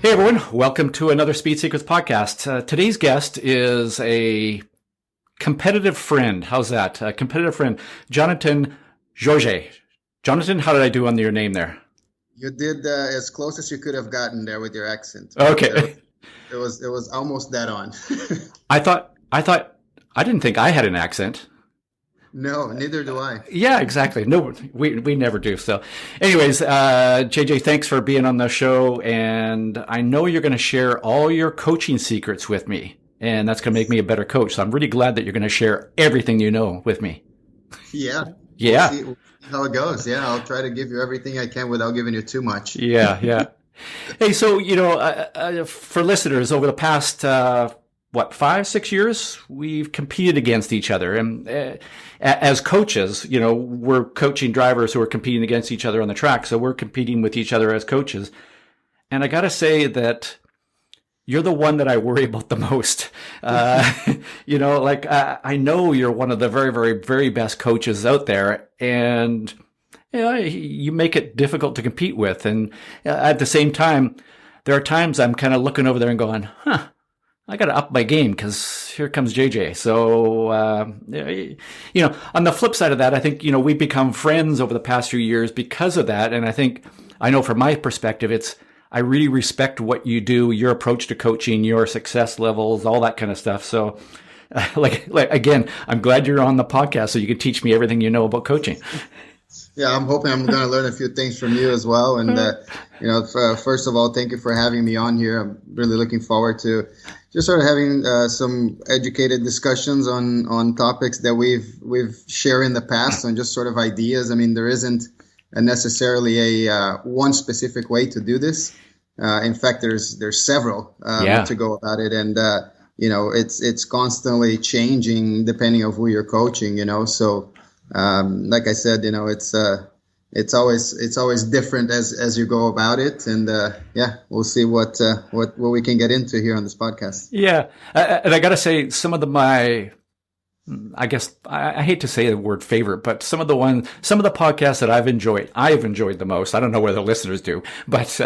Hey everyone, welcome to another Speed Secrets podcast. Today's guest is a competitive friend. How's that? A competitive friend, Jonatan Jorge. Jonatan, how did I do on your name there? You did as close as you could have gotten there with your accent. Okay. It was almost dead on. I didn't think I had an accent. No, neither do I. Yeah, exactly. No, we never do. So anyways, JJ, thanks for being on the show. And I know you're going to share all your coaching secrets with me, and that's going to make me a better coach. So I'm really glad that you're going to share everything you know with me. Yeah. Yeah. We'll see how it goes. Yeah, I'll try to give you everything I can without giving you too much. Yeah. Hey, so, for listeners, over the past, 5-6 years, we've competed against each other. And as coaches, we're coaching drivers who are competing against each other on the track. So we're competing with each other as coaches. And I got to say that you're the one that I worry about the most. I know you're one of the very, very, very best coaches out there. And you make it difficult to compete with. And at the same time, there are times I'm kind of looking over there and going, I got to up my game because here comes JJ. So, on the flip side of that, I think, we've become friends over the past few years because of that. And I know from my perspective, I really respect what you do, your approach to coaching, your success levels, all that kind of stuff. So, again, I'm glad you're on the podcast so you can teach me everything you know about coaching. Yeah, I'm hoping I'm going to learn a few things from you as well. And, first of all, thank you for having me on here. I'm really looking forward to just sort of having some educated discussions on topics that we've shared in the past and just sort of ideas. I mean, there isn't necessarily a one specific way to do this. In fact, there's several to go about it. And, it's constantly changing depending on who you're coaching, So, like I said, it's always different as you go about it, and we'll see what we can get into here on this podcast. Yeah, and I got to say, some of I guess I hate to say the word favorite, but some of the podcasts that I've enjoyed the most. I don't know whether the listeners do, but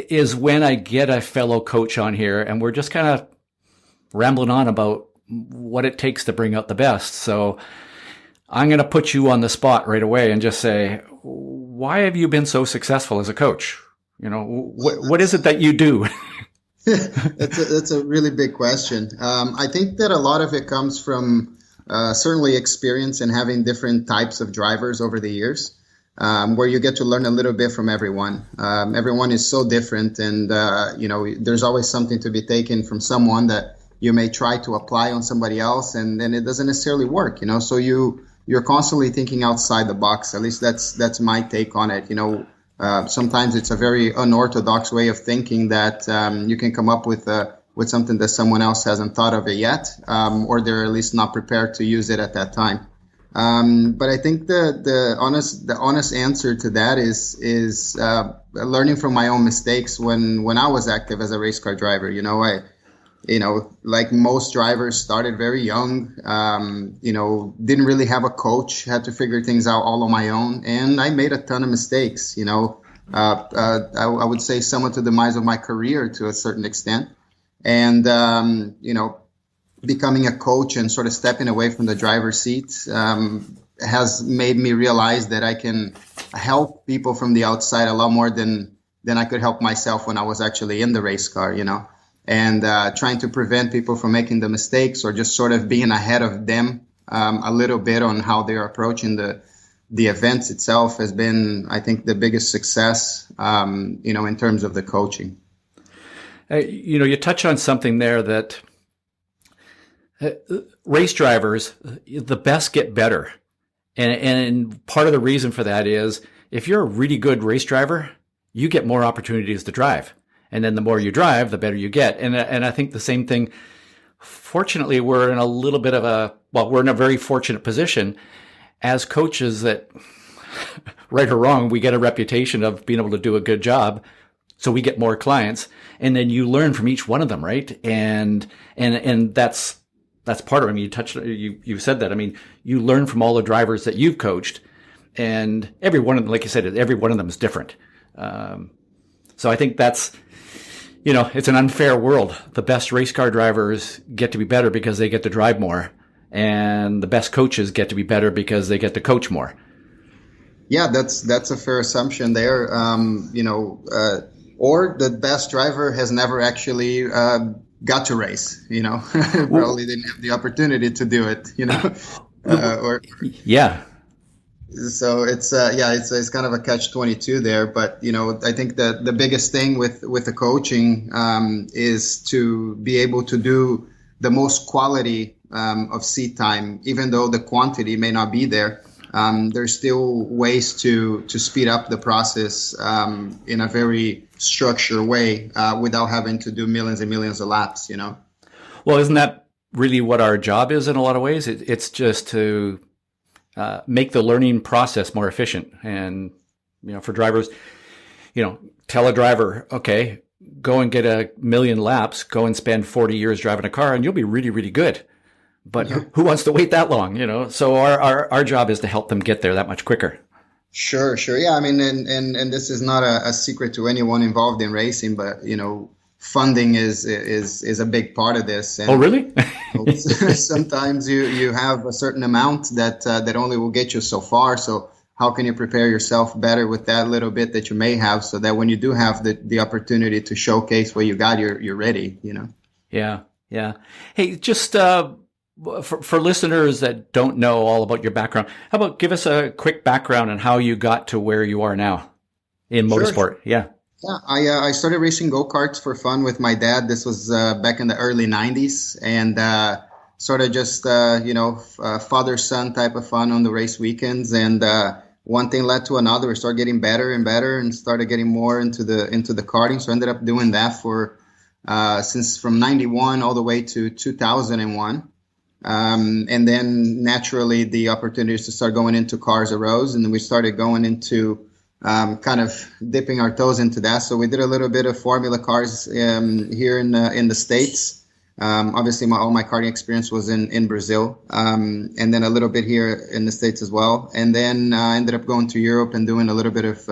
is when I get a fellow coach on here and we're just kind of rambling on about what it takes to bring out the best. So I'm going to put you on the spot right away and just say, why have you been so successful as a coach? What is it that you do? That's a really big question. I think that a lot of it comes from certainly experience and having different types of drivers over the years, where you get to learn a little bit from everyone. Everyone is so different, and there's always something to be taken from someone that you may try to apply on somebody else, and then it doesn't necessarily work. So you're constantly thinking outside the box. At least that's my take on it. Sometimes it's a very unorthodox way of thinking that you can come up with something that someone else hasn't thought of it yet, or they're at least not prepared to use it at that time. But I think the honest answer to that is learning from my own mistakes when I was active as a race car driver. Like most drivers, started very young, didn't really have a coach, had to figure things out all on my own. And I made a ton of mistakes, I would say somewhat to the demise of my career to a certain extent. And, becoming a coach and sort of stepping away from the driver's seat has made me realize that I can help people from the outside a lot more than I could help myself when I was actually in the race car, and trying to prevent people from making the mistakes or just sort of being ahead of them a little bit on how they're approaching the events itself has been, I think, the biggest success, in terms of the coaching. You touch on something there that race drivers, the best get better. And part of the reason for that is if you're a really good race driver, you get more opportunities to drive. And then the more you drive, the better you get. And I think the same thing, fortunately, we're in a very fortunate position as coaches that, right or wrong, we get a reputation of being able to do a good job. So we get more clients, and then you learn from each one of them, right? And that's part of it. I mean, you said that. I mean, you learn from all the drivers that you've coached, and every one of them, like you said, every one of them is different. So I think that's it's an unfair world. The best race car drivers get to be better because they get to drive more, and the best coaches get to be better because they get to coach more. Yeah, that's a fair assumption there. Or the best driver has never actually got to race. Probably didn't have the opportunity to do it. Yeah. So it's kind of a catch-22 there. But I think that the biggest thing with the coaching is to be able to do the most quality of seat time, even though the quantity may not be there. There's still ways to speed up the process in a very structured way without having to do millions and millions of laps. Well, isn't that really what our job is in a lot of ways? It's just to make the learning process more efficient. And, for drivers, tell a driver, okay, go and get 1,000,000 laps, go and spend 40 years driving a car and you'll be really, really good. But who wants to wait that long, So our job is to help them get there that much quicker. Sure. Yeah, I mean, and this is not a secret to anyone involved in racing, but, funding is a big part of this. And, oh, really? Sometimes you have a certain amount that only will get you so far. So how can you prepare yourself better with that little bit that you may have so that when you do have the opportunity to showcase what you got, you're ready, Yeah. Hey, just for listeners that don't know all about your background, how about give us a quick background on how you got to where you are now in motorsport? Sure. Yeah. Yeah, I started racing go-karts for fun with my dad. This was back in the early 90s, and sort of just, father-son type of fun on the race weekends. And one thing led to another. We started getting better and better and started getting more into the karting. So I ended up doing that since from 91 all the way to 2001. And then naturally the opportunities to start going into cars arose, and then we started going into kind of dipping our toes into that. So we did a little bit of Formula cars here in the States. Obviously, all my karting experience was in Brazil, and then a little bit here in the States as well. And then I ended up going to Europe and doing a little bit of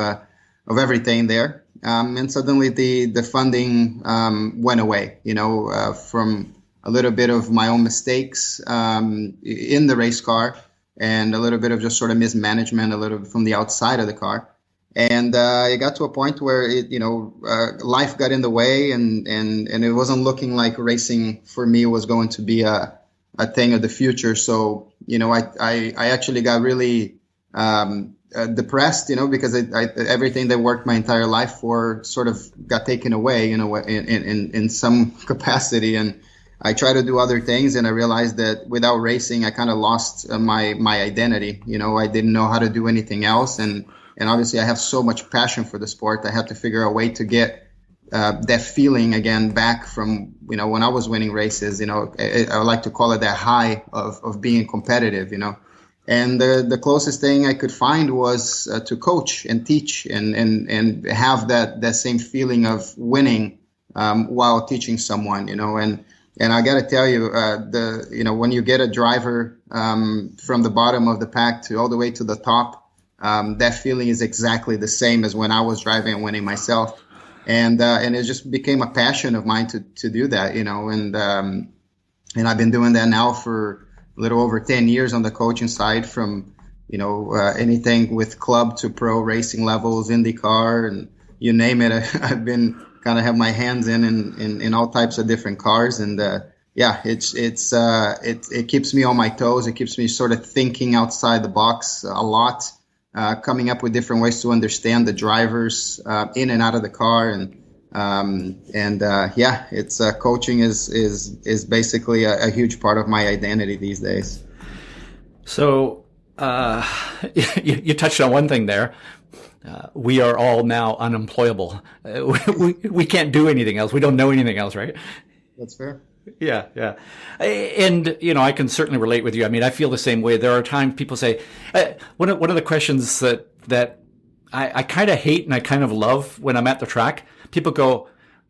everything there. And suddenly the funding went away, from a little bit of my own mistakes in the race car and a little bit of just sort of mismanagement, a little bit from the outside of the car. And it got to a point where life got in the way, and it wasn't looking like racing for me was going to be a thing of the future. So I actually got really depressed, because everything that worked my entire life for sort of got taken away, in some capacity. And I tried to do other things, and I realized that without racing, I kind of lost my identity. I didn't know how to do anything else, and obviously I have so much passion for the sport. I had to figure out a way to get that feeling again back from, when I was winning races. I like to call it that high of being competitive, And the closest thing I could find was to coach and teach and have that same feeling of winning while teaching someone, And I got to tell you, when you get a driver from the bottom of the pack to all the way to the top, that feeling is exactly the same as when I was driving and winning myself. And it just became a passion of mine to do that, and I've been doing that now for a little over 10 years on the coaching side, from, anything with club to pro racing levels, IndyCar, and you name it. I've been kind of have my hands in all types of different cars. And it keeps me on my toes. It keeps me sort of thinking outside the box a lot. Coming up with different ways to understand the drivers in and out of the car, it's coaching is basically a huge part of my identity these days. So you touched on one thing there. We are all now unemployable. We can't do anything else. We don't know anything else, right? That's fair. Yeah. And, I can certainly relate with you. I mean, I feel the same way. There are times people say, one of the questions that I kind of hate and I kind of love when I'm at the track, people go,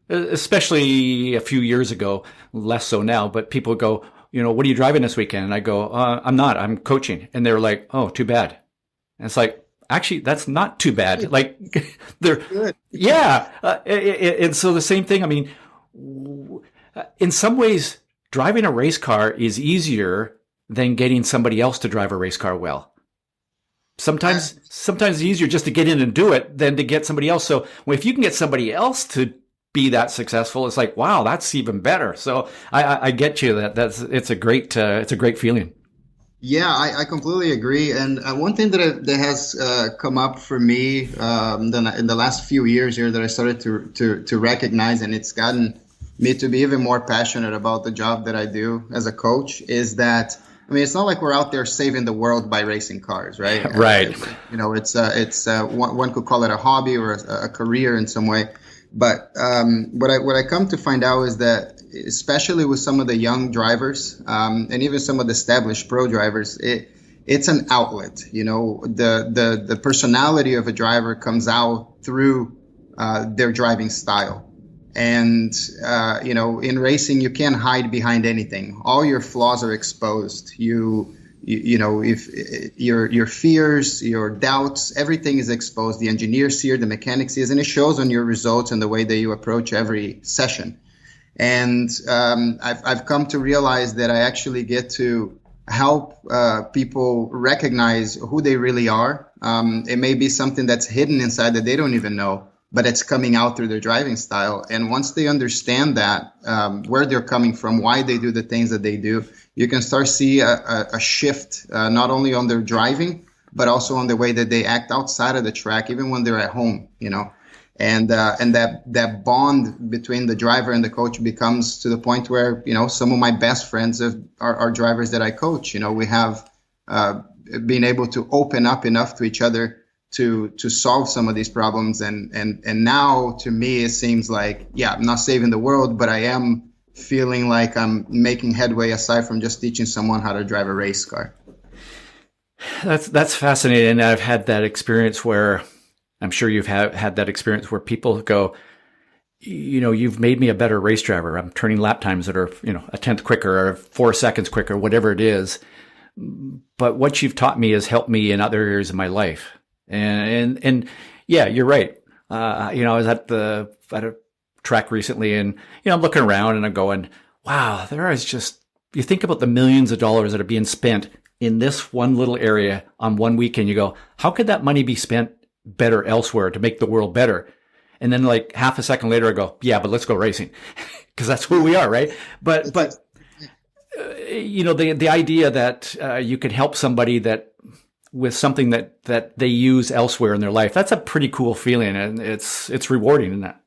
especially a few years ago, less so now, but people go, what are you driving this weekend? And I go, I'm not, I'm coaching. And they're like, oh, too bad. And it's like, actually, that's not too bad. Like they're, Good. yeah. And so the same thing, I mean, in some ways, driving a race car is easier than getting somebody else to drive a race car well. Sometimes it's easier just to get in and do it than to get somebody else. So if you can get somebody else to be that successful, it's like, wow, that's even better. So I get you it's a great feeling. Yeah, I completely agree. And one thing that has come up for me in the last few years here that I started to recognize, and it's gotten me to be even more passionate about the job that I do as a coach, is that, I mean, it's not like we're out there saving the world by racing cars, right? Right. It's one could call it a hobby or a career in some way. But what I come to find out is that, especially with some of the young drivers and even some of the established pro drivers, it's an outlet. The personality of a driver comes out through their driving style. And, in racing, you can't hide behind anything. All your flaws are exposed. If your fears, your doubts, everything is exposed. The engineers see it, the mechanics see it, and it shows on your results and the way that you approach every session. And I've come to realize that I actually get to help people recognize who they really are. It may be something that's hidden inside that they don't even know, but it's coming out through their driving style. And once they understand that, where they're coming from, why they do the things that they do, you can start see a shift, not only on their driving, but also on the way that they act outside of the track, even when they're at home, And that bond between the driver and the coach becomes to the point where, some of my best friends are drivers that I coach. We have been able to open up enough to each other to solve some of these problems. And now to me, it seems like, I'm not saving the world, but I am feeling like I'm making headway aside from just teaching someone how to drive a race car. That's fascinating. And I've had that experience where, I'm sure you've had that experience where people go, you've made me a better race driver. I'm turning lap times that are, a tenth quicker or 4 seconds quicker, whatever it is. But what you've taught me has helped me in other areas of my life. And yeah, you're right. I was at a track recently, and, I'm looking around and I'm going, wow, there is just, you think about the millions of dollars that are being spent in this one little area on one weekend. You go, how could that money be spent better elsewhere to make the world better? And then like half a second later, I go, yeah, but let's go racing, because that's who we are, right? But the idea that you could help somebody that with something that they use elsewhere in their life, that's a pretty cool feeling, and it's rewarding in that.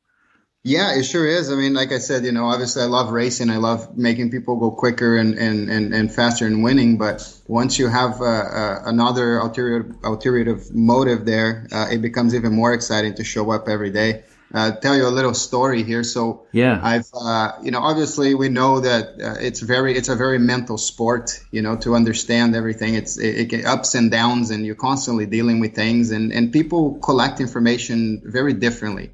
Yeah, it sure is. I mean, like I said, obviously I love racing. I love making people go quicker and faster and winning. But once you have another ulterior motive there, it becomes even more exciting to show up every day. Tell you a little story here. So yeah, I've, obviously we know that it's a very mental sport, to understand everything. It get ups and downs, and you're constantly dealing with things, and people collect information very differently.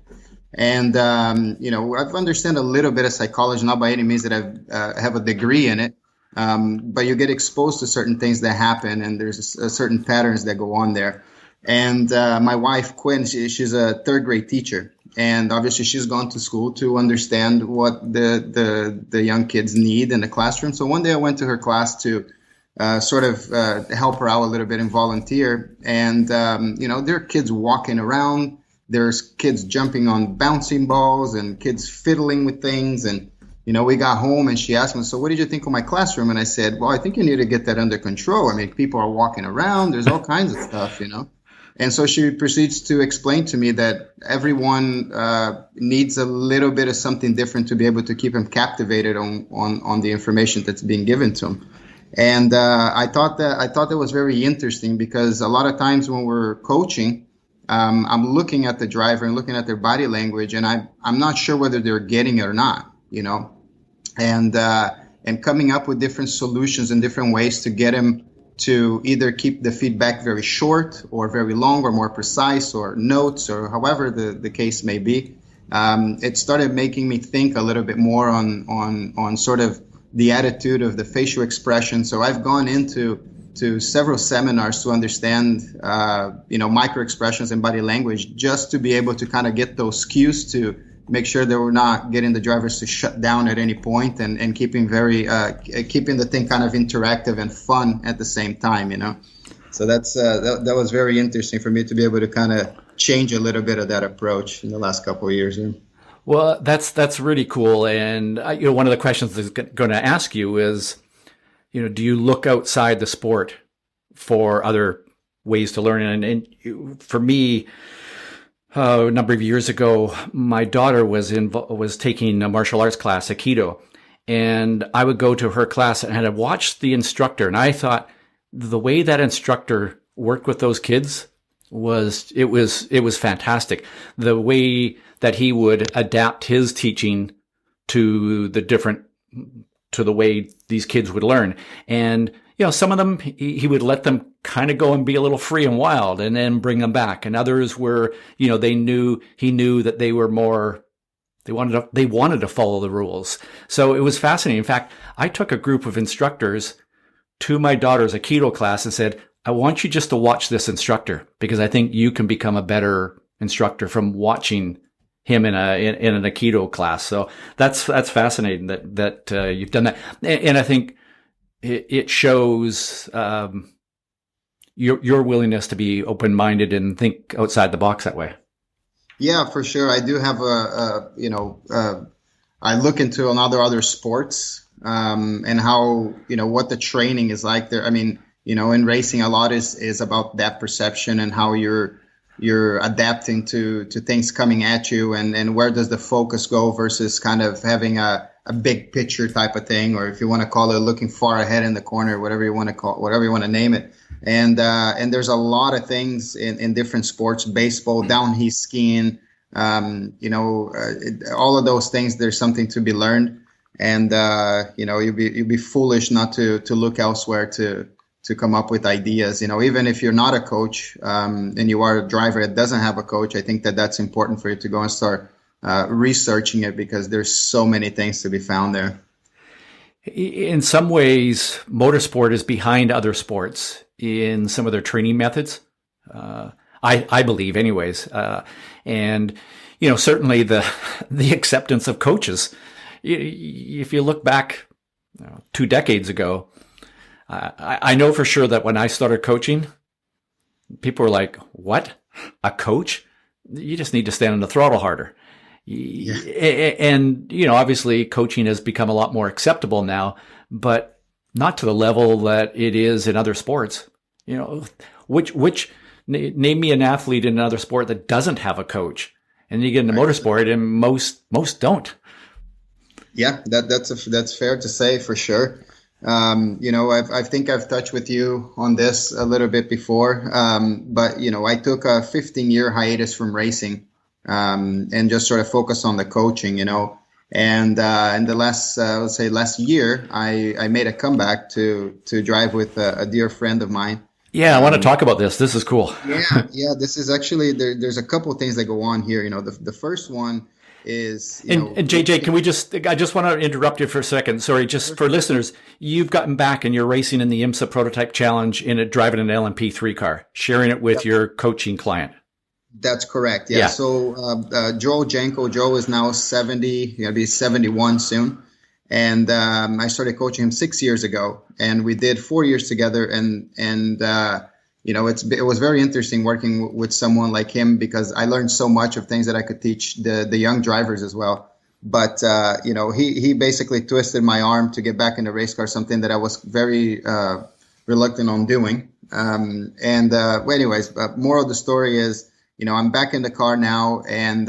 And, I've understand a little bit of psychology, not by any means that I have a degree in it. But you get exposed to certain things that happen, and there's certain patterns that go on there. And my wife, Quinn, she's a third grade teacher. And obviously she's gone to school to understand what the young kids need in the classroom. So one day I went to her class to sort of help her out a little bit and volunteer. And, there are kids walking around. There's kids jumping on bouncing balls and kids fiddling with things. And, we got home and she asked me, so what did you think of my classroom? And I said, well, I think you need to get that under control. I mean, people are walking around. There's all kinds of stuff, And so she proceeds to explain to me that everyone needs a little bit of something different to be able to keep them captivated on the information that's being given to them. And I thought that was very interesting, because a lot of times when we're coaching, I'm looking at the driver and looking at their body language, and I'm not sure whether they're getting it or not, and coming up with different solutions and different ways to get them to either keep the feedback very short or very long or more precise, or notes, or however the case may be. It started making me think a little bit more on sort of the attitude of the facial expression. So I've gone into to several seminars to understand, micro expressions and body language, just to be able to kind of get those cues to make sure that we're not getting the drivers to shut down at any point, and keeping keeping the thing kind of interactive and fun at the same time, So that was very interesting for me to be able to kind of change a little bit of that approach in the last couple of years. Yeah. Well, that's really cool. And one of the questions I'm going to ask you is, do you look outside the sport for other ways to learn? And for me, a number of years ago, my daughter was taking a martial arts class, Aikido, and I would go to her class and I'd watch the instructor, and I thought the way that instructor worked with those kids was fantastic. The way that he would adapt his teaching to the way these kids would learn. And, some of them, he would let them kind of go and be a little free and wild and then bring them back. And others were, he knew that they were more, they wanted to follow the rules. So it was fascinating. In fact, I took a group of instructors to my daughter's Aikido class and said, I want you just to watch this instructor, because I think you can become a better instructor from watching him in an Aikido class. So that's fascinating that you've done that. And I think it shows your willingness to be open-minded and think outside the box that way. Yeah, for sure. I do have I look into other sports and how, what the training is like there. I mean, in racing, a lot is about that perception and how you're adapting to things coming at you, and where does the focus go versus kind of having a big picture type of thing, or if you want to call it looking far ahead in the corner, whatever you want to name it. And there's a lot of things in different sports, baseball, downhill skiing, all of those things. There's something to be learned, and you'd be foolish not to look elsewhere to come up with ideas. Even if you're not a coach and you are a driver that doesn't have a coach, I think that's important for you to go and start researching it, because there's so many things to be found there. In some ways, motorsport is behind other sports in some of their training methods. I believe anyways. And, certainly the acceptance of coaches. If you look back 2 decades ago, I know for sure that when I started coaching, people were like, what? A coach? You just need to stand on the throttle harder. Yeah. And, obviously coaching has become a lot more acceptable now, but not to the level that it is in other sports. Name me an athlete in another sport that doesn't have a coach. And you get into motorsport and most don't. Yeah, that's fair to say for sure. I think I've touched with you on this a little bit before, but I took a 15-year hiatus from racing, and just sort of focused on the coaching, and in the last year, I made a comeback to drive with a dear friend of mine. Yeah, I want to talk about this. This is cool. Yeah. This is actually there's a couple of things that go on here. The first one is, and JJ, I just want to interrupt you for a second. Sorry, just for listeners, you've gotten back and you're racing in the Imsa Prototype Challenge driving an LMP3 car, sharing it with your coaching client. That's correct. Yeah. So Joe is now 70, he'll be 71 soon. And I started coaching him 6 years ago, and we did 4 years together. And it was very interesting working with someone like him, because I learned so much of things that I could teach the young drivers as well. But he basically twisted my arm to get back in the race car, something that I was very reluctant on doing. Anyways, moral of the story is, I'm back in the car now, and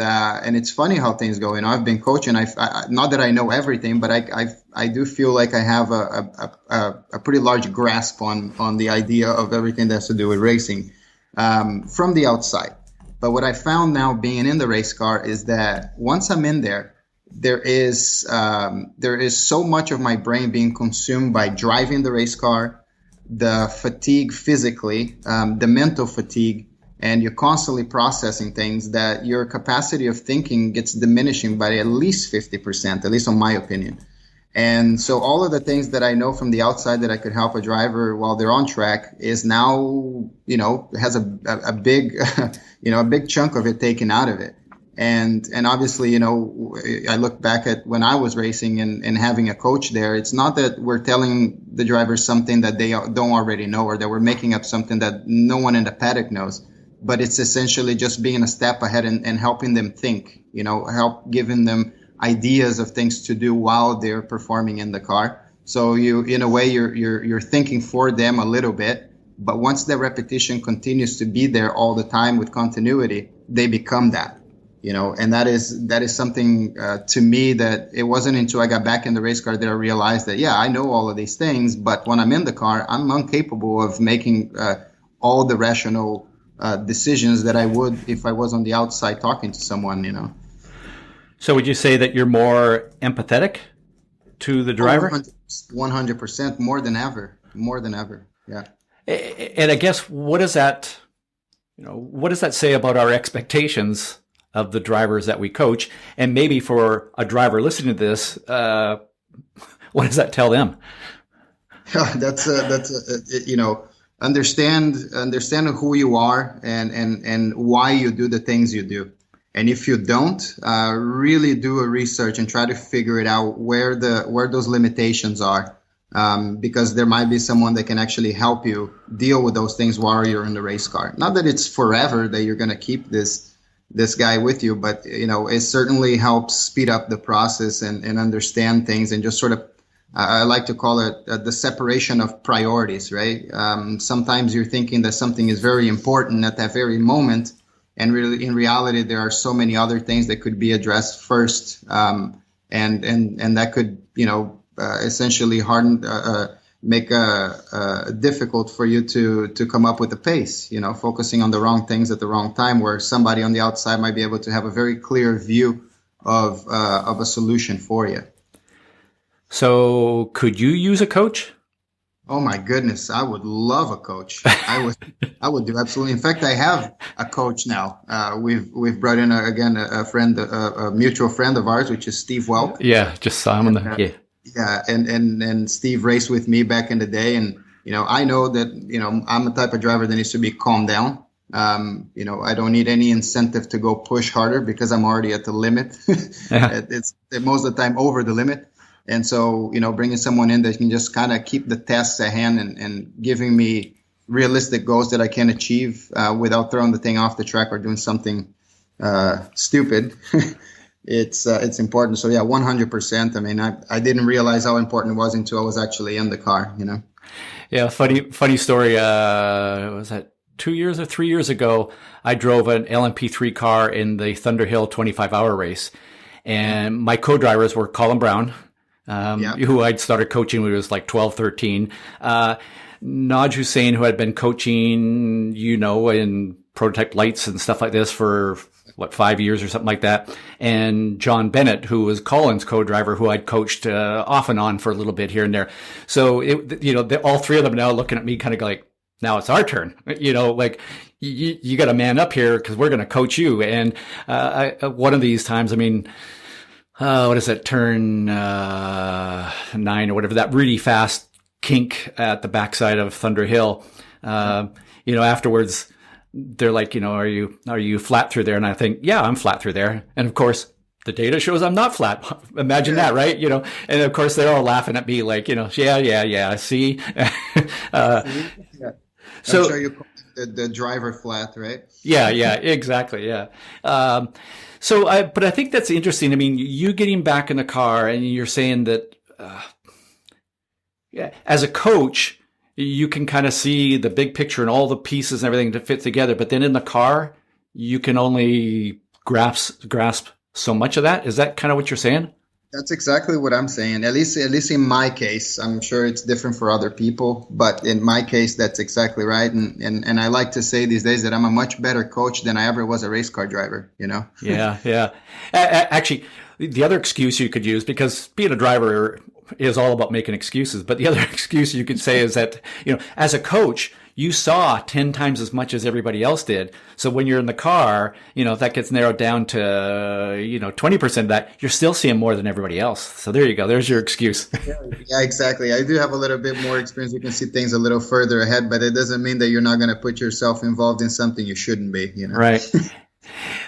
it's funny how things go. I've been coaching. I not that I know everything, but I do feel like I have a pretty large grasp on the idea of everything that has to do with racing from the outside. But what I found now being in the race car is that once I'm in there, there is so much of my brain being consumed by driving the race car, the fatigue physically, the mental fatigue. And you're constantly processing things that your capacity of thinking gets diminishing by at least 50%, at least in my opinion. And so all of the things that I know from the outside that I could help a driver while they're on track is now, has a big, a big chunk of it taken out of it. And obviously, I look back at when I was racing and having a coach there. It's not that we're telling the drivers something that they don't already know, or that we're making up something that no one in the paddock knows, but it's essentially just being a step ahead and helping them think, help giving them ideas of things to do while they're performing in the car. So in a way, you're thinking for them a little bit, but once the repetition continues to be there all the time with continuity, they become that. And that is something to me that it wasn't until I got back in the race car that I realized that, I know all of these things, but when I'm in the car, I'm incapable of making all the rational decisions that I would if I was on the outside talking to someone, So would you say that you're more empathetic to the driver? 100%, more than ever. Yeah. And I guess what does that say about our expectations of the drivers that we coach? And maybe for a driver listening to this, what does that tell them? Understand who you are and why you do the things you do. And if you don't, really do a research and try to figure it out where those limitations are. Because there might be someone that can actually help you deal with those things while you're in the race car. Not that it's forever that you're going to keep this guy with you, but it certainly helps speed up the process and understand things, and just sort of, I like to call it the separation of priorities, right? Sometimes you're thinking that something is very important at that very moment, and really in reality there are so many other things that could be addressed first, and that could essentially make difficult for you to come up with a pace, focusing on the wrong things at the wrong time, where somebody on the outside might be able to have a very clear view of a solution for you. So could you use a coach? Oh my goodness, I would love a coach. I would do absolutely. In fact, I have a coach now. We've brought in a friend, a mutual friend of ours, which is Steve Welk. Yeah, just saw him on the yeah. Yeah, and Steve raced with me back in the day, and I know that I'm the type of driver that needs to be calmed down. I don't need any incentive to go push harder because I'm already at the limit. Yeah. It's most of the time over the limit, and so bringing someone in that can just kind of keep the tasks at hand and giving me realistic goals that I can achieve without throwing the thing off the track or doing something stupid. It's important. So yeah, 100%. I mean, I didn't realize how important it was until I was actually in the car, Yeah. Funny story. Was that 2 years or 3 years ago? I drove an LMP3 car in the Thunderhill 25-hour race, and my co-drivers were Colin Brown, who I'd started coaching when he was like 12, 13. Naj Hussain, who had been coaching, in prototype lights and stuff like this for 5 years or something like that. And John Bennett, who was Colin's co-driver, who I'd coached off and on for a little bit here and there. So, all three of them now looking at me kind of like, now it's our turn. You got to man up here because we're going to coach you. And one of these times, I mean, what is it, turn 9 or whatever, that really fast kink at the backside of Thunder Hill. Afterwards, they're like, are you flat through there? And I think, yeah, I'm flat through there. And of course, the data shows I'm not flat. Imagine that, right? And of course they're all laughing at me like, yeah, see? So I'm sure you call the driver flat, right? Yeah, exactly. Yeah. But I think that's interesting. I mean, you getting back in the car and you're saying that, as a coach, you can kind of see the big picture and all the pieces and everything that fit together. But then in the car, you can only grasp so much of that. Is that kind of what you're saying? That's exactly what I'm saying. At least in my case, I'm sure it's different for other people, but in my case, that's exactly right. And I like to say these days that I'm a much better coach than I ever was a race car driver, Yeah. Actually, the other excuse you could use, because being a driver is all about making excuses, but the other excuse you could say is that, as a coach, you saw 10 times as much as everybody else did. So when you're in the car, if that gets narrowed down to, 20% of that, you're still seeing more than everybody else. So there you go. There's your excuse. Yeah, exactly. I do have a little bit more experience. You can see things a little further ahead, but it doesn't mean that you're not going to put yourself involved in something you shouldn't be, Right.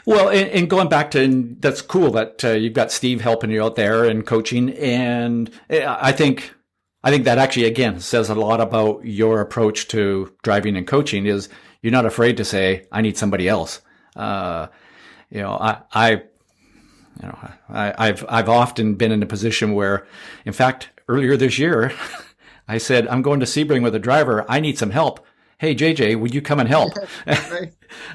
Well, and going back to, and that's cool that you've got Steve helping you out there and coaching. And I think that actually, again, says a lot about your approach to driving and coaching is you're not afraid to say, I need somebody else. I've often been in a position where, in fact, earlier this year, I said, I'm going to Sebring with a driver. I need some help. Hey, JJ, would you come and help? Right. That's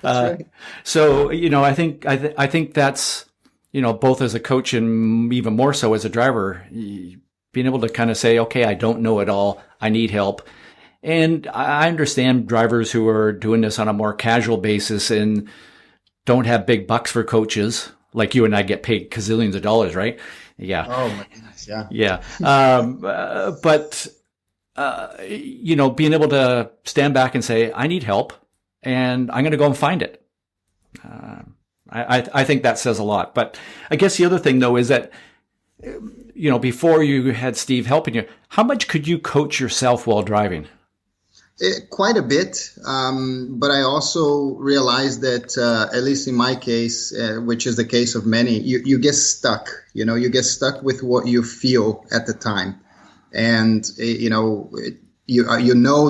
right. So, I think that's, both as a coach and even more so as a driver, being able to kind of say, okay, I don't know it all. I need help. And I understand drivers who are doing this on a more casual basis and don't have big bucks for coaches like you and I get paid gazillions of dollars, right? Yeah. Oh my goodness. Yeah. Yeah. But being able to stand back and say, I need help and I'm going to go and find it. I think that says a lot. But I guess the other thing though is that, before you had Steve helping you, how much could you coach yourself while driving? Quite a bit. But I also realized that, at least in my case, which is the case of many, you get stuck, you get stuck with what you feel at the time. And, you know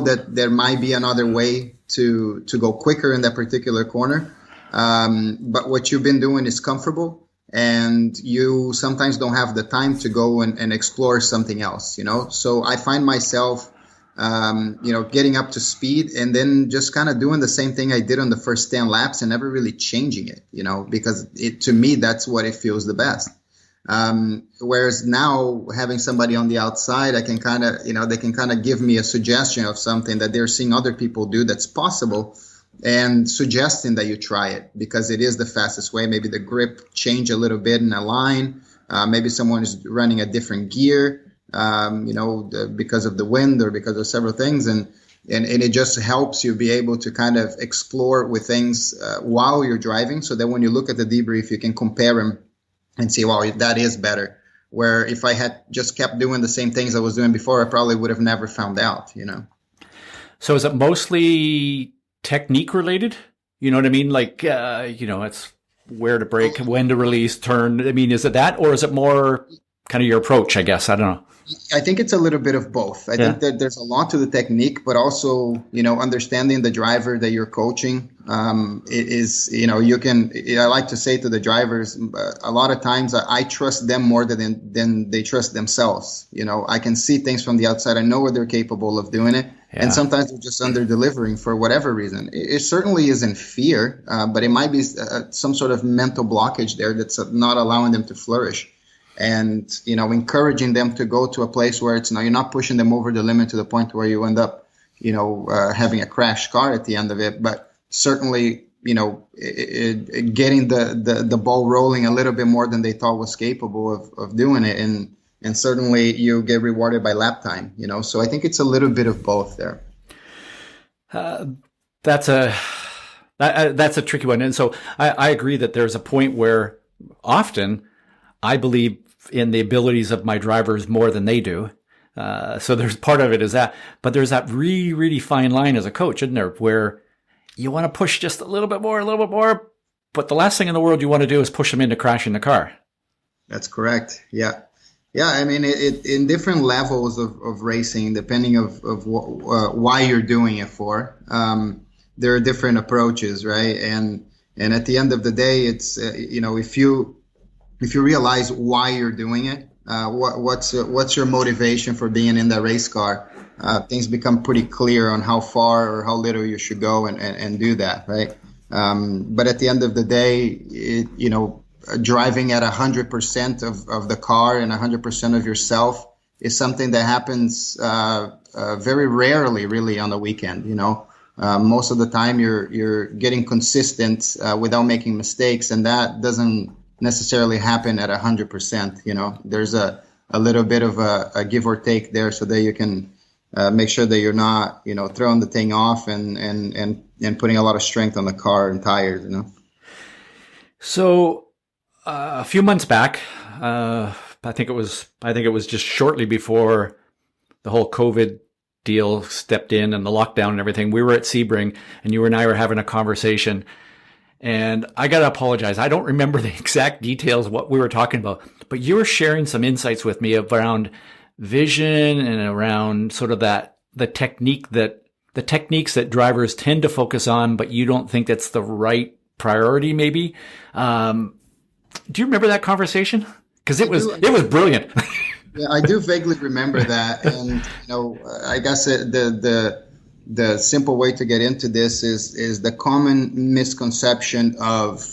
that there might be another way to go quicker in that particular corner. But what you've been doing is comfortable. And you sometimes don't have the time to go and explore something else, So I find myself, getting up to speed and then just kind of doing the same thing I did on the first 10 laps and never really changing it, because to me, that's what it feels the best. Whereas now having somebody on the outside, I can kind of, they can kind of give me a suggestion of something that they're seeing other people do that's possible. And suggesting that you try it because it is the fastest way. Maybe the grip change a little bit in a line. Maybe someone is running a different gear, because of the wind or because of several things. And it just helps you be able to kind of explore with things while you're driving. So that when you look at the debrief, you can compare them and see, wow, that is better. Where if I had just kept doing the same things I was doing before, I probably would have never found out, So is it mostly technique related? You know what I mean? Like, it's where to brake, when to release, turn. I mean, is it that, or is it more kind of your approach, I guess? I don't know. I think it's a little bit of both. I think that there's a lot to the technique, but also, understanding the driver that you're coaching. It is, I like to say to the drivers, a lot of times I trust them more than they trust themselves. I can see things from the outside. I know what they're capable of doing it. Yeah. And sometimes they're just under-delivering for whatever reason. It certainly isn't fear, but it might be some sort of mental blockage there that's not allowing them to flourish. And, encouraging them to go to a place where you're not pushing them over the limit to the point where you end up, having a crash car at the end of it. But certainly, getting the ball rolling a little bit more than they thought was capable of doing it. And certainly you get rewarded by lap time, So I think it's a little bit of both there. That's a tricky one. And so I agree that there's a point where often I believe in the abilities of my drivers more than they do. So there's part of it is that, but there's that really, really fine line as a coach, isn't there? Where you want to push just a little bit more, but the last thing in the world you want to do is push them into crashing the car. That's correct. Yeah. Yeah. I mean, it in different levels of racing, depending of why you're doing it for, there are different approaches, right? And at the end of the day, it's, if you realize why you're doing it, what's your motivation for being in that race car, things become pretty clear on how far or how little you should go and do that, right? But at the end of the day, driving at 100% of the car and 100% of yourself is something that happens very rarely, really, on the weekend. Most of the time you're getting consistent without making mistakes, and that doesn't necessarily happen at 100%. There's a little bit of a give or take there so that you can make sure that you're not, throwing the thing off and putting a lot of strength on the car and tires. So a few months back, I think it was just shortly before the whole COVID deal stepped in and the lockdown and everything. We were at Sebring, and you and I were having a conversation. And I got to apologize. I don't remember the exact details of what we were talking about, but you were sharing some insights with me around vision and around sort of the techniques that drivers tend to focus on, but you don't think that's the right priority, maybe. Do you remember that conversation? Because it was brilliant. Yeah, I do vaguely remember that, and I guess the simple way to get into this is the common misconception of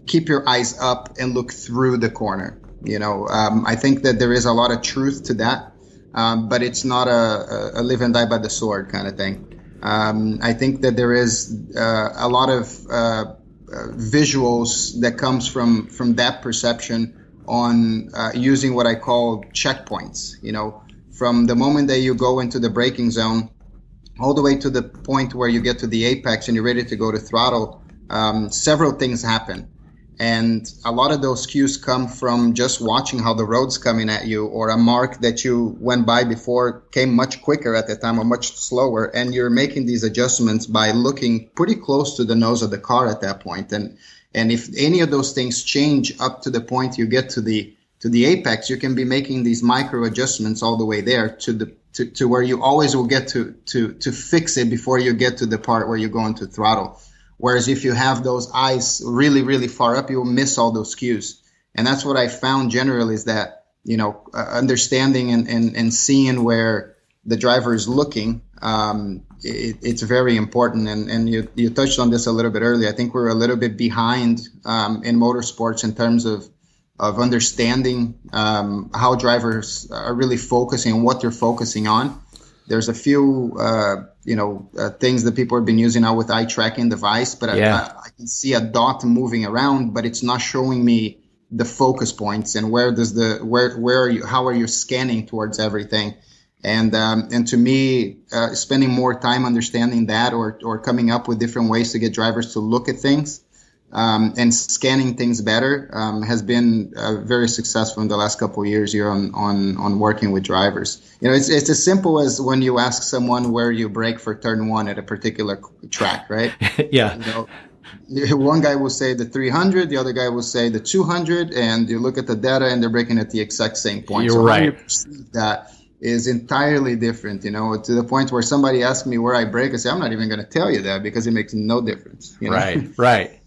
keep your eyes up and look through the corner. I think that there is a lot of truth to that, but it's not a live and die by the sword kind of thing. I think that there is a lot of visuals that comes from that perception on using what I call checkpoints. From the moment that you go into the braking zone all the way to the point where you get to the apex and you're ready to go to throttle, several things happen. And a lot of those cues come from just watching how the road's coming at you, or a mark that you went by before came much quicker at the time or much slower. And you're making these adjustments by looking pretty close to the nose of the car at that point. And if any of those things change up to the point you get to the apex, you can be making these micro adjustments all the way there to where you always will get to fix it before you get to the part where you go into throttle. Whereas if you have those eyes really, really far up, you'll miss all those cues. And that's what I found generally is that, understanding and seeing where the driver is looking, it's very important. And you touched on this a little bit earlier. I think we're a little bit behind in motorsports in terms of understanding how drivers are really focusing on what they're focusing on. There's a few, things that people have been using now with eye tracking device, but I can see a dot moving around, but it's not showing me the focus points and where are you, how are you scanning towards everything. And to me, spending more time understanding that or coming up with different ways to get drivers to look at things, and scanning things better, has been very successful in the last couple of years here on working with drivers. It's as simple as when you ask someone where you brake for turn one at a particular track, right? Yeah. One guy will say the 300, the other guy will say the 200, and you look at the data and they're braking at the exact same point. You're right. How you perceive that is entirely different, to the point where somebody asks me where I brake, I say, I'm not even going to tell you that because it makes no difference. Right.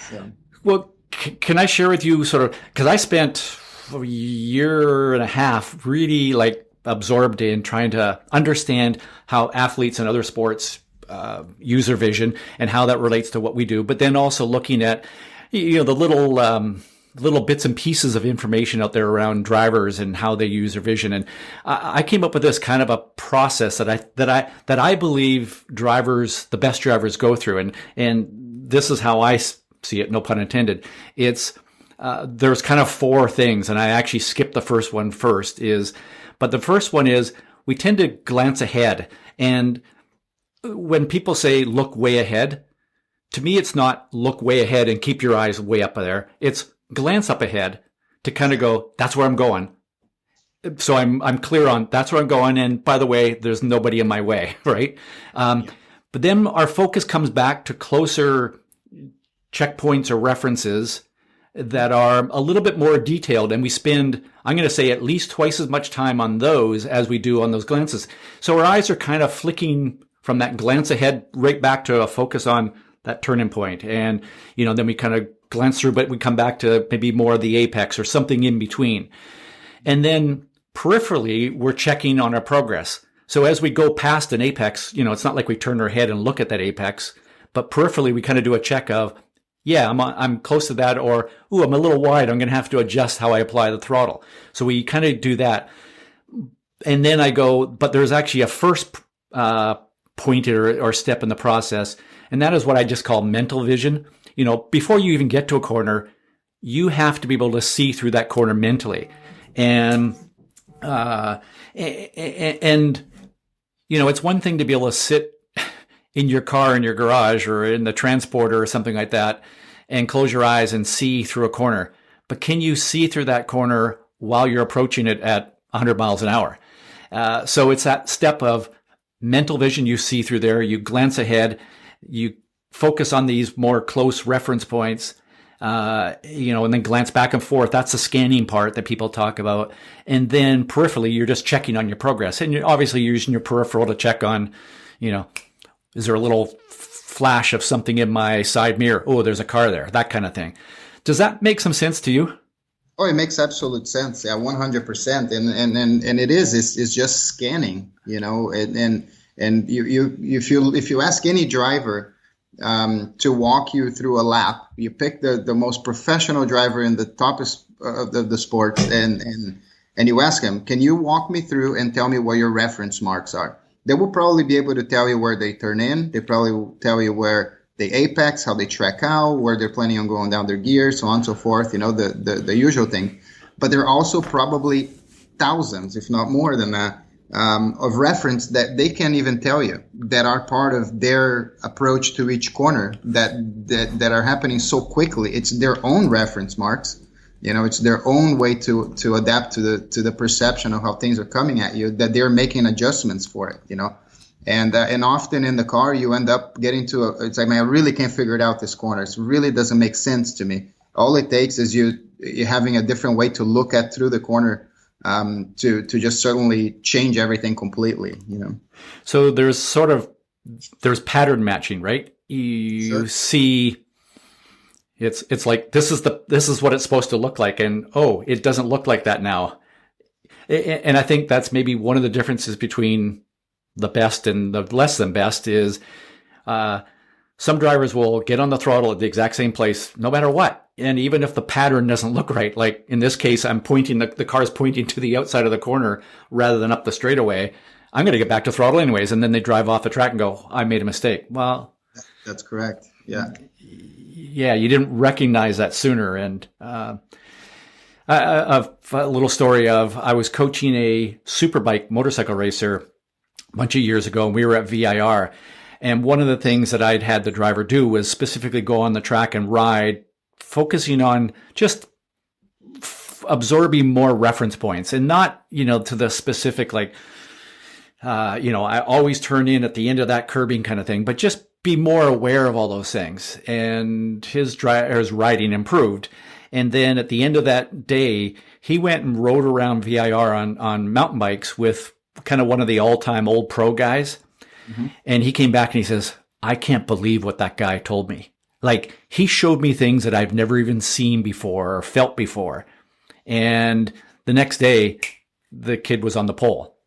So. Well, can I share with you sort of, because I spent a year and a half really absorbed in trying to understand how athletes in other sports use their vision and how that relates to what we do, but then also looking at, the little bits and pieces of information out there around drivers and how they use their vision. And I came up with this kind of a process that I believe the best drivers go through. And this is how I see it, no pun intended. It's, there's kind of four things, and I actually skipped the first one first but the first one is we tend to glance ahead. And when people say look way ahead, to me, it's not look way ahead and keep your eyes way up there. It's glance up ahead to kind of go, that's where I'm going. So I'm clear on that's where I'm going. And by the way, there's nobody in my way, right? But then our focus comes back to closer checkpoints or references that are a little bit more detailed. And we spend, I'm going to say, at least twice as much time on those as we do on those glances. So our eyes are kind of flicking from that glance ahead right back to a focus on that turning point. And, then we kind of glance through, but we come back to maybe more of the apex or something in between. And then peripherally, we're checking on our progress. So as we go past an apex, it's not like we turn our head and look at that apex, but peripherally, we kind of do a check of, I'm close to that, or, I'm a little wide. I'm going to have to adjust how I apply the throttle. So we kind of do that. And then I go, but there's actually a first point or step in the process. And that is what I just call mental vision. Before you even get to a corner, you have to be able to see through that corner mentally. And And, it's one thing to be able to sit in your car in your garage or in the transporter or something like that and close your eyes and see through a corner. But can you see through that corner while you're approaching it at 100 miles an hour? So it's that step of mental vision. You see through there, you glance ahead, you focus on these more close reference points, and then glance back and forth. That's the scanning part that people talk about. And then peripherally, you're just checking on your progress. And you're obviously using your peripheral to check on, is there a little flash of something in my side mirror? Oh, there's a car there, that kind of thing. Does that make some sense to you? Oh, it makes absolute sense. Yeah, 100%. And it is. It's just scanning. And if you ask any driver to walk you through a lap, you pick the most professional driver in the top of the sport, and you ask him, can you walk me through and tell me where your reference marks are? They will probably be able to tell you where they turn in. They probably will tell you where they apex, how they track out, where they're planning on going down their gear, so on and so forth, the usual thing. But there are also probably thousands, if not more than that, of reference that they can't even tell you, that are part of their approach to each corner, that are happening so quickly. It's their own reference marks. It's their own way to adapt to the perception of how things are coming at you, that they're making adjustments for it, And often in the car, you end up getting it's like, man, I really can't figure it out this corner. It really doesn't make sense to me. All it takes is you having a different way to look at through the corner to just suddenly change everything completely, So there's pattern matching, right? You see, it's like, this is what it's supposed to look like. And, oh, it doesn't look like that now. And I think that's maybe one of the differences between the best and the less than best is, some drivers will get on the throttle at the exact same place, no matter what. And even if the pattern doesn't look right, like in this case, I'm pointing, the car's pointing to the outside of the corner rather than up the straightaway, I'm going to get back to throttle anyways. And then they drive off the track and go, I made a mistake. Well, that's correct. Yeah. Yeah. You didn't recognize that sooner. And, a little story of, I was coaching a superbike motorcycle racer a bunch of years ago, and we were at VIR. And one of the things that I'd had the driver do was specifically go on the track and ride, focusing on just absorbing more reference points, and not, to the specific, like, I always turn in at the end of that curbing kind of thing, but just be more aware of all those things. And his riding improved. And then at the end of that day, he went and rode around VIR on mountain bikes with kind of one of the all-time old pro guys. Mm-hmm. And he came back and he says, I can't believe what that guy told me. Like, he showed me things that I've never even seen before or felt before. And the next day, the kid was on the pole.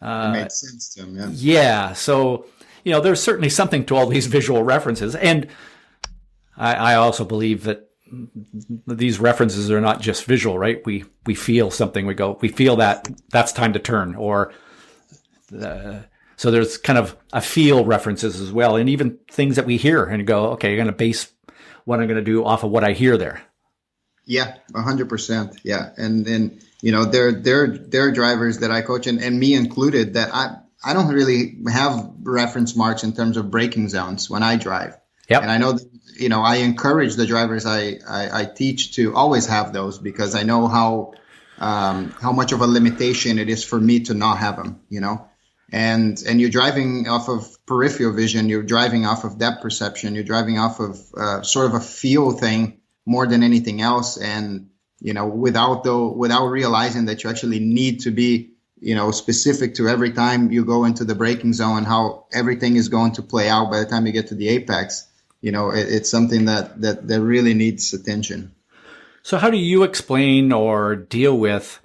It made sense to him, yeah. Yeah. So, there's certainly something to all these visual references. And I also believe that these references are not just visual, right? We feel something. We feel that that's time to turn, or so there's kind of a feel references as well. And even things that we hear and go, okay, you're going to base what I'm going to do off of what I hear there. Yeah, 100%. Yeah. And there are drivers that I coach, and me included, that I don't really have reference marks in terms of braking zones when I drive. Yep. And I know that, I encourage the drivers I teach to always have those, because I know how much of a limitation it is for me to not have them, And you're driving off of peripheral vision, you're driving off of depth perception, you're driving off of sort of a feel thing more than anything else. And, without realizing that you actually need to be, specific to every time you go into the braking zone and how everything is going to play out by the time you get to the apex, it's something that really needs attention. So how do you explain or deal with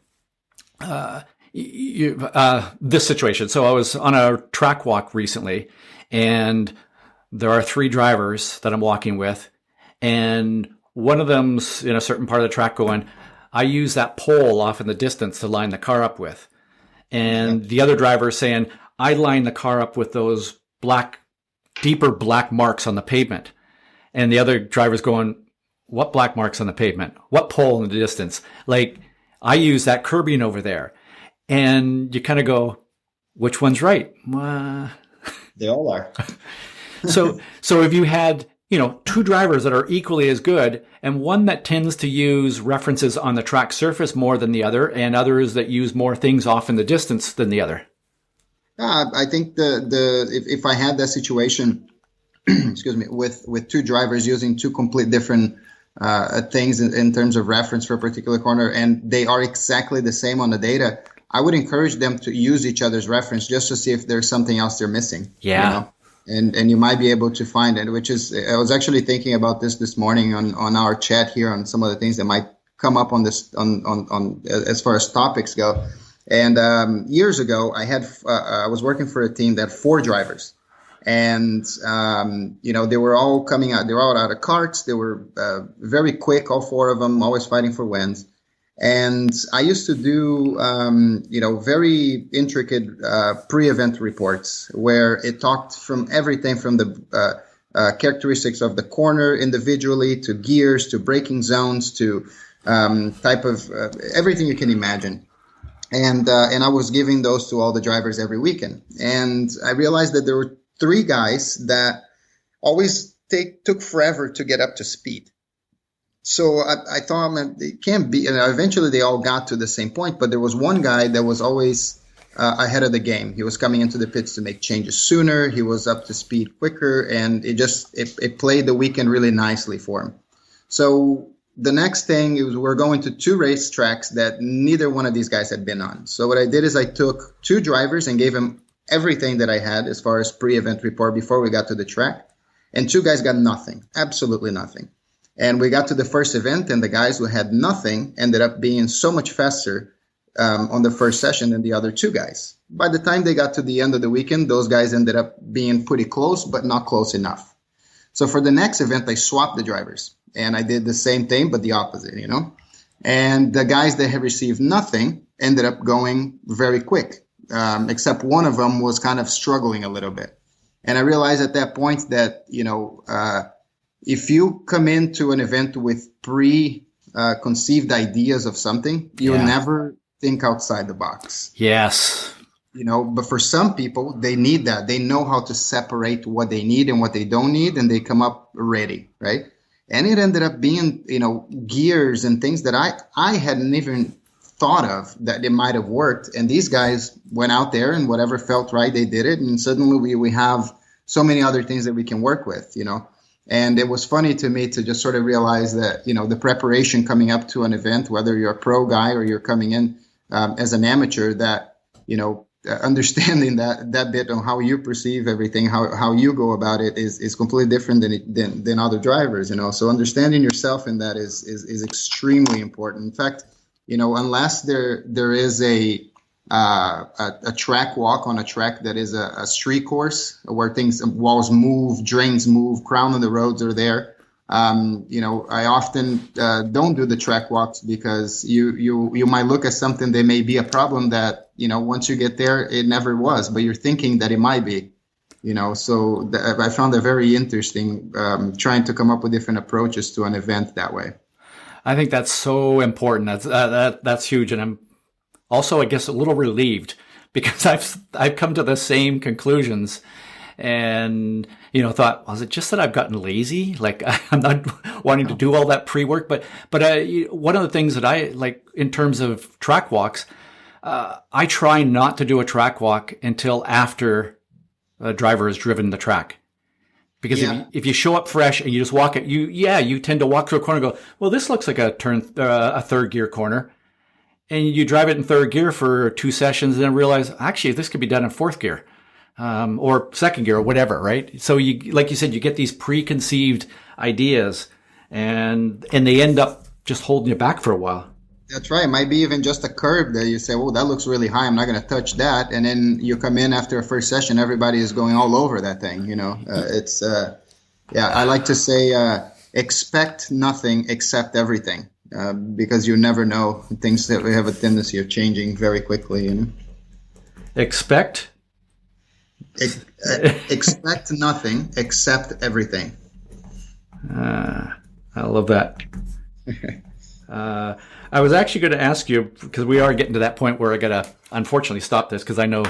this situation? So I was on a track walk recently, and there are 3 drivers that I'm walking with, and one of them's in a certain part of the track going, I use that pole off in the distance to line the car up with. And the other driver is saying, I line the car up with those deeper black marks on the pavement. And the other driver's going, what black marks on the pavement? What pole in the distance? Like, I use that curbing over there. and you kind of go, which one's right? They all are. So if you had, two drivers that are equally as good, and one that tends to use references on the track surface more than the other, and others that use more things off in the distance than the other. I think if I had that situation, excuse me, with two drivers using two complete different things in terms of reference for a particular corner, and they are exactly the same on the data, I would encourage them to use each other's reference just to see if there's something else they're missing. Yeah. And you might be able to find it, which is, I was actually thinking about this morning on our chat here on some of the things that might come up on this, on as far as topics go. And years ago, I was working for a team that had 4 drivers. And, they were all coming out. They were all out of karts. They were very quick, all 4 of them, always fighting for wins. And I used to do, very intricate pre-event reports where it talked from everything from the characteristics of the corner individually to gears to braking zones to type of everything you can imagine. And I was giving those to all the drivers every weekend. And I realized that there were 3 guys that always took forever to get up to speed. So I thought it can't be. And eventually they all got to the same point. But there was one guy that was always ahead of the game. He was coming into the pits to make changes sooner. He was up to speed quicker. And it played the weekend really nicely for him. So the next thing is we're going to 2 race tracks that neither one of these guys had been on. So what I did is I took 2 drivers and gave them everything that I had as far as pre-event report before we got to the track. And 2 guys got nothing, absolutely nothing. And we got to the first event, and the guys who had nothing ended up being so much faster on the first session than the other 2 guys. By the time they got to the end of the weekend, those guys ended up being pretty close, but not close enough. So for the next event, I swapped the drivers, and I did the same thing, but the opposite, And the guys that had received nothing ended up going very quick, except one of them was kind of struggling a little bit. And I realized at that point that, if you come into an event with preconceived ideas of something, you'll never think outside the box. Yes. But for some people, they need that. They know how to separate what they need and what they don't need, and they come up ready, right? And it ended up being, gears and things that I hadn't even thought of that it might have worked. And these guys went out there and whatever felt right, they did it. And suddenly we have so many other things that we can work with, And it was funny to me to just sort of realize that, the preparation coming up to an event, whether you're a pro guy or you're coming in as an amateur, that, understanding that bit on how you perceive everything, how you go about it is completely different than other drivers, So understanding yourself in that is extremely important. In fact, unless there is a track walk on a track that is a street course where walls move, drains move, crown on the roads are there. I often don't do the track walks because you might look at something that may be a problem that, once you get there, it never was, but you're thinking that it might be, so I found it very interesting trying to come up with different approaches to an event that way. I think that's so important. That's huge. And I'm also, I guess, a little relieved because I've come to the same conclusions and, thought, was it just that I've gotten lazy? Like I'm not wanting to do all that pre-work, but one of the things that I like in terms of track walks, I try not to do a track walk until after a driver has driven the track. Because if you show up fresh and you just walk it, you tend to walk through a corner and go, well, this looks like a third gear corner. And you drive it in third gear for 2 sessions and then realize, actually, this could be done in fourth gear, or second gear or whatever, right? So you, like you said, you get these preconceived ideas and they end up just holding you back for a while. That's right. It might be even just a curve that you say, well, that looks really high. I'm not going to touch that. And then you come in after a first session, everybody is going all over that thing. I like to say, expect nothing except everything, because you never know. Things that have a tendency of changing very quickly. Expect nothing except everything. I love that. I was actually going to ask you, because we are getting to that point where I got to unfortunately stop this, because I know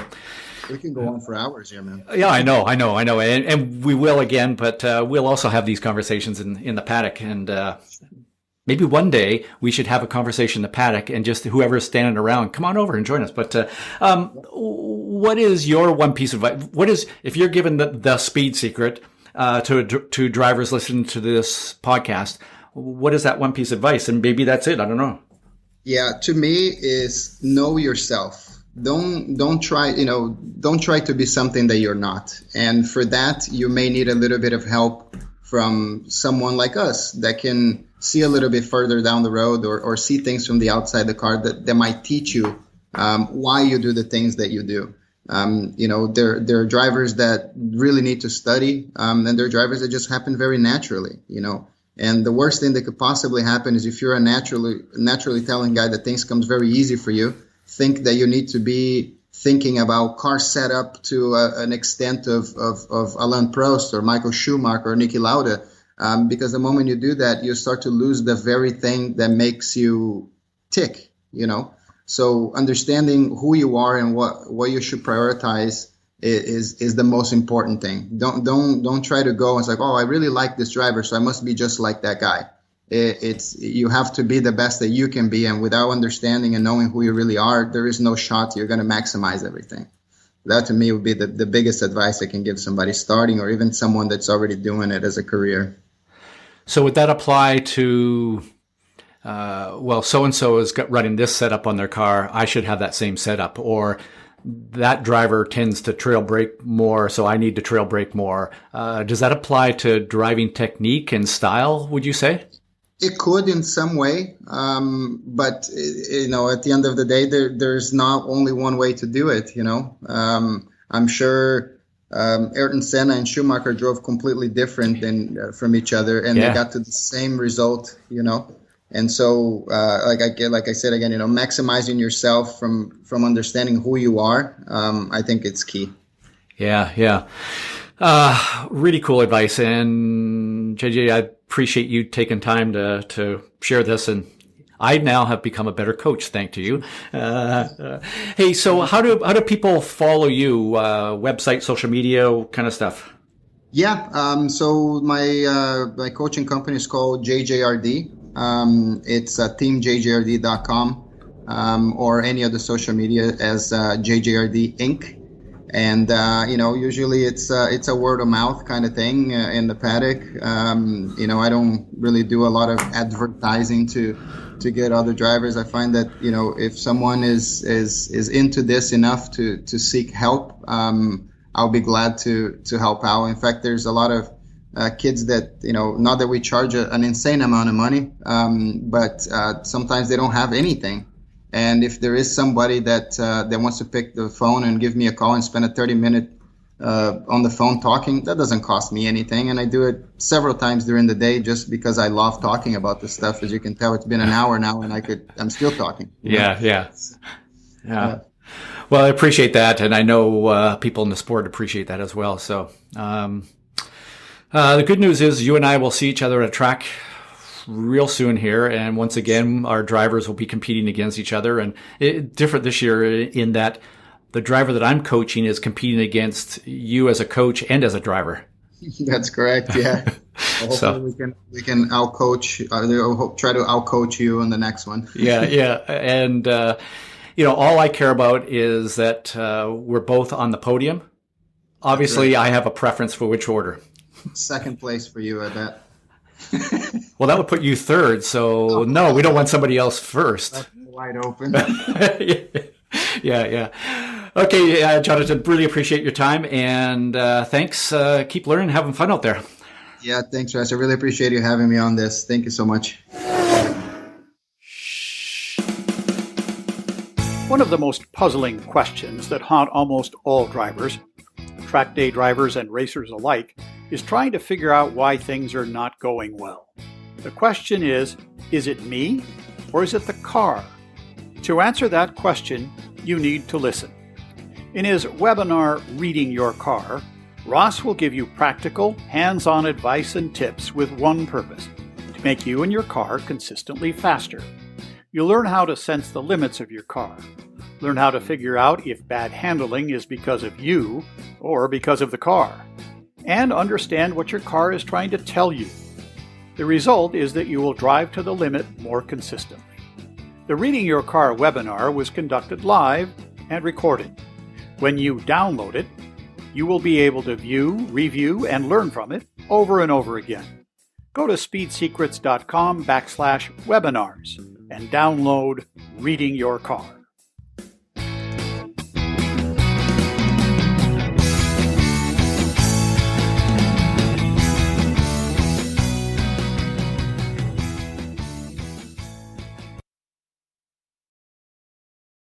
we can go on for hours here, man. Yeah, I know. And we will again, but we'll also have these conversations in the paddock. And maybe one day we should have a conversation in the paddock, and just whoever's standing around, come on over and join us. But what is your one piece of advice? If you're given the speed secret to drivers listening to this podcast, what is that one piece of advice? And maybe that's it. I don't know. Yeah, to me is know yourself. Don't try to be something that you're not. And for that, you may need a little bit of help from someone like us that can see a little bit further down the road, or see things from the outside the car that might teach you why you do the things that you do. There are drivers that really need to study, and there are drivers that just happen very naturally, And the worst thing that could possibly happen is if you're a naturally talented guy that things comes very easy for you, think that you need to be thinking about car setup to an extent of Alain Prost or Michael Schumacher or Niki Lauda, because the moment you do that, you start to lose the very thing that makes you tick, So understanding who you are and what you should prioritize is the most important thing. Don't try to go and say, oh, I really like this driver, so I must be just like that guy. You have to be the best that you can be, and without understanding and knowing who you really are, there is no shot you're going to maximize everything. That to me would be the biggest advice I can give somebody starting, or even someone that's already doing it as a career. So would that apply to, so-and-so is running this setup on their car, I should have that same setup, or that driver tends to trail brake more, so I need to trail brake more. Does that apply to driving technique and style, would you say? It could in some way, but at the end of the day, there's not only one way to do it. I'm sure Ayrton Senna and Schumacher drove completely different from each other, and they got to the same result. And so, like I said again, maximizing yourself from understanding who you are, I think it's key. Yeah. Really cool advice. And JJ, I appreciate you taking time to share this. And I now have become a better coach, thanks to you. Hey, so how do people follow you? Website, social media, kind of stuff? Yeah. So my coaching company is called JJRD. It's teamjjrd.com, or any other social media as JJRD Inc. And, usually it's a word of mouth kind of thing in the paddock. I don't really do a lot of advertising to get other drivers. I find that, if someone is into this enough to seek help, I'll be glad to help out. In fact, there's a lot of kids that, not that we charge an insane amount of money, but sometimes they don't have anything. And if there is somebody that wants to pick the phone and give me a call and spend a 30-minute on the phone talking, that doesn't cost me anything. And I do it several times during the day just because I love talking about this stuff. As you can tell, it's been an hour now, and I'm still talking. Yeah. Well, I appreciate that, and I know people in the sport appreciate that as well. So the good news is you and I will see each other at a track real soon here, and once again our drivers will be competing against each other, and different this year in that the driver that I'm coaching is competing against you as a coach and as a driver. That's correct. Yeah. Hopefully we can outcoach. Try to outcoach you on the next one. Yeah. And all I care about is that we're both on the podium. Obviously, I have a preference for which order. Second place for you, I bet. Well, that would put you third. So no, we don't want somebody else first. That's wide open. Yeah. Okay, Jonatan, really appreciate your time, and thanks. Keep learning, having fun out there. Yeah, thanks, Russ. I really appreciate you having me on this. Thank you so much. One of the most puzzling questions that haunt almost all drivers, track day drivers and racers alike, is trying to figure out why things are not going well. The question is it me or is it the car? To answer that question, you need to listen. In his webinar, Reading Your Car, Ross will give you practical, hands-on advice and tips with one purpose: to make you and your car consistently faster. You'll learn how to sense the limits of your car, learn how to figure out if bad handling is because of you or because of the car, and understand what your car is trying to tell you. The result is that you will drive to the limit more consistently. The Reading Your Car webinar was conducted live and recorded. When you download it, you will be able to view, review, and learn from it over and over again. Go to speedsecrets.com/webinars and download Reading Your Car.